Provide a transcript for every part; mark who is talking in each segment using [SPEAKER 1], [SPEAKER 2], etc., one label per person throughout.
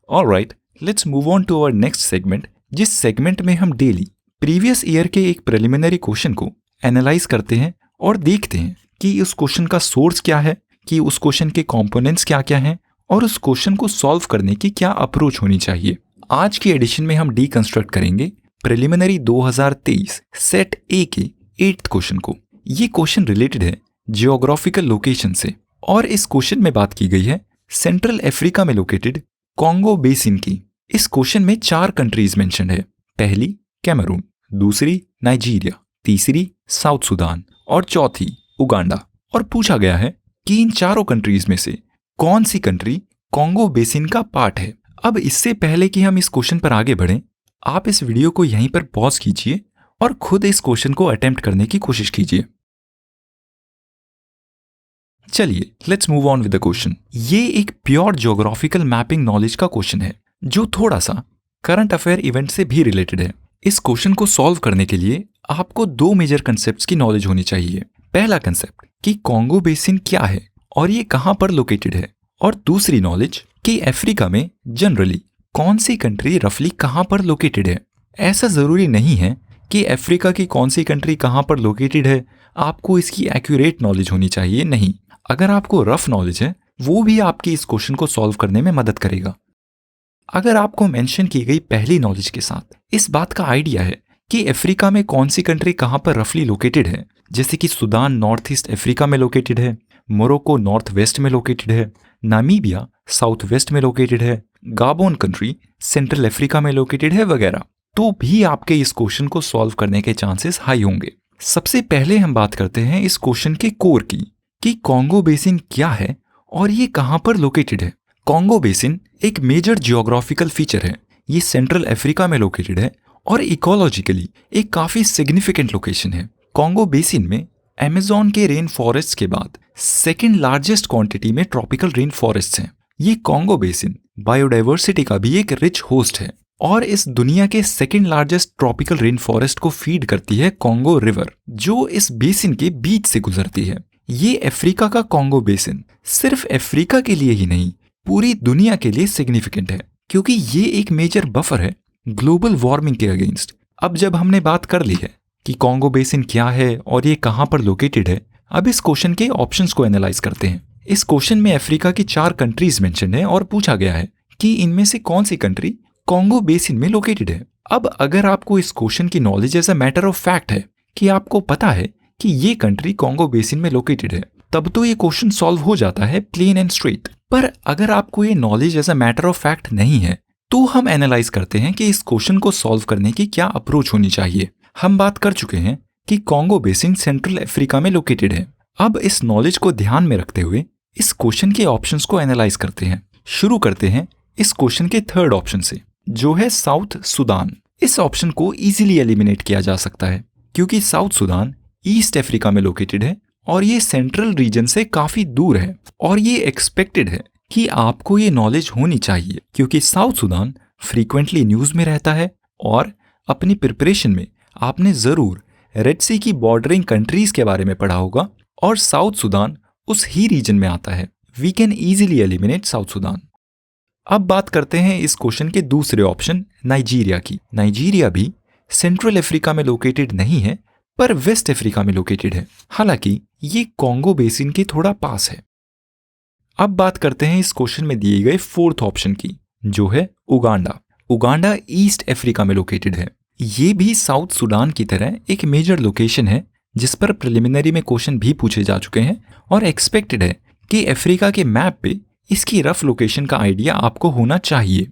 [SPEAKER 1] Alright, let's move on to our next segment, जिस segment में हम डेली प्रीवियस ईयर के एक प्रिलिमिनरी क्वेश्चन को एनालाइज करते हैं और देखते हैं कि उस क्वेश्चन का सोर्स क्या है, कि उस क्वेश्चन के कंपोनेंट्स क्या क्या हैं और उस क्वेश्चन को सॉल्व करने की क्या अप्रोच होनी चाहिए। आज की एडिशन में हम डीकंस्ट्रक्ट करेंगे प्रिलिमिनरी 2023 सेट ए के 8th क्वेश्चन को। ये क्वेश्चन रिलेटेड है जियोग्राफिकल लोकेशन से और इस क्वेश्चन में बात की गई है सेंट्रल अफ्रीका में लोकेटेड कॉन्गो बेसिन की। इस क्वेश्चन में 4 कंट्रीज मेंशन्ड है। पहली कैमरून, दूसरी नाइजीरिया, तीसरी साउथ सुडान और चौथी उगांडा। और पूछा गया है कि इन चारों कंट्रीज में से कौन सी कंट्री कॉन्गो बेसिन का पार्ट है। अब इससे पहले कि हम इस क्वेश्चन पर आगे बढ़ें, आप इस वीडियो को यहीं पर पॉज कीजिए और खुद इस क्वेश्चन को अटेम्प्ट करने की कोशिश कीजिए। चलिए let's move on with the question. ये एक प्योर ज्योग्राफिकल मैपिंग नॉलेज का क्वेश्चन है जो थोड़ा सा करंट अफेयर इवेंट से भी रिलेटेड है। इस क्वेश्चन को सॉल्व करने के लिए आपको 2 मेजर कंसेप्ट्स की नॉलेज होनी चाहिए। पहला कंसेप्ट कि कॉन्गो बेसिन क्या है और ये कहां पर लोकेटेड है, और दूसरी नॉलेज कि अफ्रीका में जनरली कौन सी कंट्री रफली कहां पर लोकेटेड है। ऐसा जरूरी नहीं है कि अफ्रीका की कौन सी कंट्री कहां पर लोकेटेड है आपको इसकी एक्यूरेट नॉलेज होनी चाहिए। नहीं, अगर आपको रफ नॉलेज है वो भी आपकी इस क्वेश्चन को सॉल्व करने में मदद करेगा। अगर आपको मेंशन की गई पहली नॉलेज के साथ इस बात का आइडिया है कि अफ्रीका में कौन सी कंट्री कहां पर रफली लोकेटेड है, जैसे कि सुदान नॉर्थ ईस्ट अफ्रीका में लोकेटेड है, मोरक्को नॉर्थ वेस्ट में लोकेटेड है, नामीबिया साउथ वेस्ट में लोकेटेड है, गाबोन कंट्री सेंट्रल अफ्रीका में लोकेटेड है वगैरह, तो भी आपके इस क्वेश्चन को सॉल्व करने के चांसेस हाई होंगे। सबसे पहले हम बात करते हैं इस क्वेश्चन के कोर की, कि कॉन्गो बेसिन क्या है और ये कहां पर लोकेटेड है। कॉन्गो बेसिन एक मेजर जियोग्राफिकल फीचर है। ये सेंट्रल अफ्रीका में लोकेटेड है और इकोलॉजिकली एक काफी सिग्निफिकेंट लोकेशन है। कॉन्गो बेसिन में अमेज़न के रेन फॉरेस्ट के बाद सेकेंड लार्जेस्ट क्वांटिटी में ट्रॉपिकल रेन फॉरेस्ट हैं। ये कॉन्गो बेसिन बायोडाइवर्सिटी का भी एक रिच होस्ट है और इस दुनिया के second largest tropical rain forest को फीड करती है कॉन्गो रिवर, जो इस बेसिन के बीच से गुजरती है। ये अफ्रीका का कॉन्गो बेसिन सिर्फ अफ्रीका के लिए ही नहीं पूरी दुनिया के लिए सिग्निफिकेंट है, क्योंकि ये एक मेजर बफर है ग्लोबल वार्मिंग के अगेंस्ट। अब जब हमने बात कर ली है कि कॉन्गो बेसिन क्या है और ये कहां पर लोकेटेड है, अब इस क्वेश्चन के ऑप्शंस को एनालाइज करते हैं। इस क्वेश्चन में अफ्रीका की 4 कंट्रीज मेंशन है और पूछा गया है कि इनमें से कौन सी कंट्री कॉन्गो बेसिन में लोकेटेड है। अब अगर आपको इस क्वेश्चन की knowledge as a matter of fact है कि आपको पता है कि ये कंट्री कॉन्गो बेसिन में लोकेटेड है, तब तो ये क्वेश्चन सॉल्व हो जाता है प्लेन एंड स्ट्रेट। पर अगर आपको ये knowledge as a matter of fact नहीं है, तो हम एनालाइज करते हैं कि इस क्वेश्चन को सॉल्व करने की क्या अप्रोच होनी चाहिए। हम बात कर चुके हैं कि कॉन्गो बेसिन सेंट्रल अफ्रीका में लोकेटेड है। अब इस नॉलेज को ध्यान में रखते हुए इस क्वेश्चन के ऑप्शंस को एनालाइज करते हैं। शुरू करते हैं इस क्वेश्चन के 3rd ऑप्शन से, जो है साउथ सुडान। इस ऑप्शन को इजीली एलिमिनेट किया जा सकता है क्योंकि साउथ सुडान ईस्ट अफ्रीका में लोकेटेड है और ये सेंट्रल रीजन से काफी दूर है, और ये एक्सपेक्टेड है कि आपको ये नॉलेज होनी चाहिए क्योंकि साउथ सुडान फ्रीक्वेंटली न्यूज में रहता है और अपनी प्रिपरेशन में आपने जरूर रेड सी की बॉर्डरिंग कंट्रीज के बारे में पढ़ा होगा और साउथ सुडान उस ही रीजन में आता है। We can easily eliminate South Sudan. अब बात करते हैं इस क्वेश्चन के दूसरे ऑप्शन नाइजीरिया की। नाइजीरिया भी सेंट्रल अफ्रीका में लोकेटेड नहीं है पर वेस्ट अफ्रीका में लोकेटेड है, हालांकि ये कॉन्गो बेसिन के थोड़ा पास है। अब बात करते हैं इस क्वेश्चन में दिए गए 4th ऑप्शन की, जो है उगांडा। उगांडा ईस्ट अफ्रीका में लोकेटेड है। ये भी साउथ सुडान की तरह एक मेजर लोकेशन है जिस पर प्रिलिमिनरी में क्वेश्चन भी पूछे जा चुके हैं और एक्सपेक्टेड है कि अफ्रीका के मैप पे इसकी रफ लोकेशन का आइडिया आपको होना चाहिए।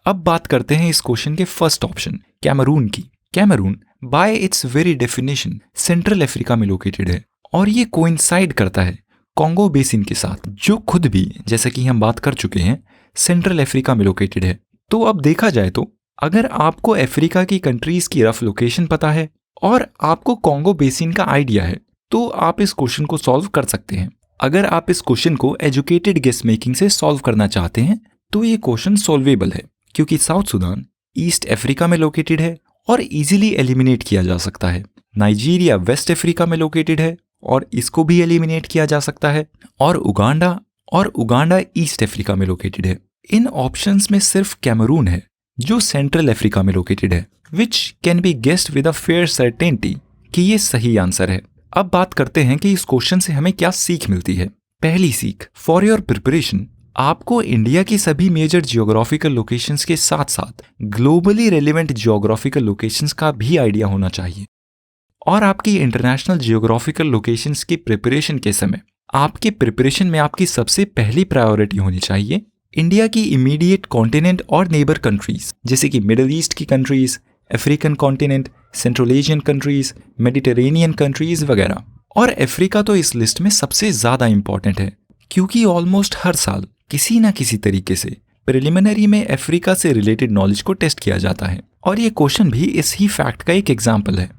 [SPEAKER 1] अब बात करते हैं इस क्वेश्चन के 1st ऑप्शन कैमरून की। Cameroon by its very definition central Africa में लोकेटेड है और ये कोइंसाइड करता है कॉन्गो बेसिन के साथ, जो खुद भी, जैसा कि हम बात कर चुके हैं, सेंट्रल अफ्रीका में लोकेटेड है। तो अब देखा जाए तो अगर आपको अफ्रीका की कंट्रीज की रफ लोकेशन पता है और आपको कॉन्गो बेसिन का आइडिया है, तो आप इस क्वेश्चन को सॉल्व कर सकते हैं। अगर आप इस क्वेश्चन को एजुकेटेड गेस मेकिंग से सॉल्व करना चाहते हैं तो ये क्वेश्चन सॉल्वेबल है क्योंकि साउथ सुडान ईस्ट अफ्रीका में लोकेटेड है और इजीली एलिमिनेट किया जा सकता है। नाइजीरिया वेस्ट अफ्रीका में लोकेटेड है और इसको भी एलिमिनेट किया जा सकता है, और उगांडा ईस्ट अफ्रीका में लोकेटेड है। इन ऑप्शंस में सिर्फ कैमरून है जो सेंट्रल अफ्रीका में लोकेटेड है, which can be guessed with a fair certainty कि ये सही आंसर है। अब बात करते हैं कि इस क्वेश्चन से हमें क्या सीख मिलती है। पहली सीख, फॉर योर प्रिपरेशन आपको इंडिया की सभी मेजर जियोग्राफिकल लोकेशंस के साथ साथ ग्लोबली रेलिवेंट जियोग्राफिकल लोकेशंस का भी आइडिया होना चाहिए। और आपकी इंटरनेशनल जियोग्राफिकल लोकेशंस की प्रिपरेशन के समय आपके प्रिपरेशन में आपकी सबसे पहली प्रायोरिटी होनी चाहिए इंडिया की इमीडिएट कॉन्टिनेंट और नेबर कंट्रीज, जैसे कि मिडिल ईस्ट की countries, African continent, central Asian countries, Mediterranean countries वगैरह। और अफ्रीका तो इस लिस्ट में सबसे ज़्यादा इंपॉर्टेंट है क्योंकि ऑलमोस्ट हर साल किसी ना किसी तरीके से प्रिलिमिनरी में अफ्रीका से रिलेटेड नॉलेज को टेस्ट किया जाता है। और ये क्वेश्चन भी इस ही फैक्ट का एक एग्जाम्पल है